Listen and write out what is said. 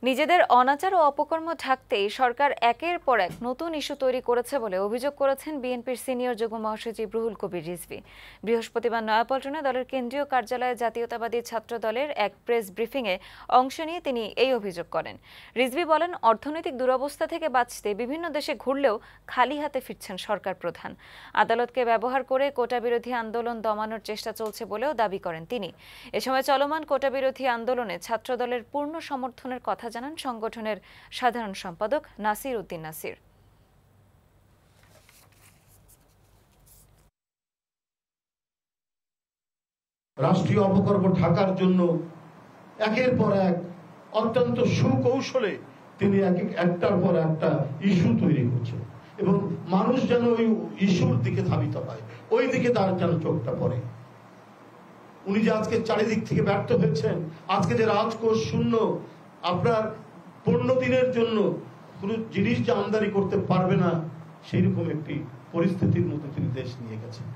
নিজেদের অনাচার ও অপকর্ম ঢাকতেই সরকার একের পর এক নতুন ইস্যু তৈরি করেছে বলে অভিযোগ করেছেন বিএনপির সিনিয়র যুগ্ম মহাসচিব রুহুল কবির রিজভী। বৃহস্পতিবার নয়াপল্টনে দলের কেন্দ্রীয় কার্যালয়ে জাতীয়তাবাদী ছাত্র দলের এক প্রেস ব্রিফিংয়ে অংশ নিয়ে তিনি এই অভিযোগ করেন। রিজভী বলেন, অর্থনৈতিক দুরবস্থা থেকে বাঁচতে বিভিন্ন দেশে ঘুরলেও খালি হাতে ফিরছেন সরকার প্রধান। আদালতকে ব্যবহার করে কোটা বিরোধী আন্দোলন দমানোর চেষ্টা চলছে বলেও দাবি করেন তিনি। এ সময় চলমান কোটা বিরোধী আন্দোলনে ছাত্রদলের পূর্ণ সমর্থনের কথা জানান সংগঠনের সাধারণ সম্পাদক নাসির উদ্দিন নাসির। রাষ্ট্রীয় অপকর্ম ঢাকার জন্য একের পর এক অত্যন্ত সুকৌশলে তিনি একটার পর একটা ইস্যু তৈরি করছেন এবং মানুষ যেন ওই ইস্যুর দিকে ধাবিত হয়, ওই দিকে তার যেন চোখটা পড়ে। উনি যে আজকে চারিদিক থেকে ব্যর্থ হয়েছেন, আজকে যে রাজকোষ শূন্য, আপনার 15 দিনের জন্য কোনো জিনিস যে আমদানি করতে পারবে না, সেই রকম একটি পরিস্থিতির মধ্যে তিনি দেশ নিয়ে গেছেন।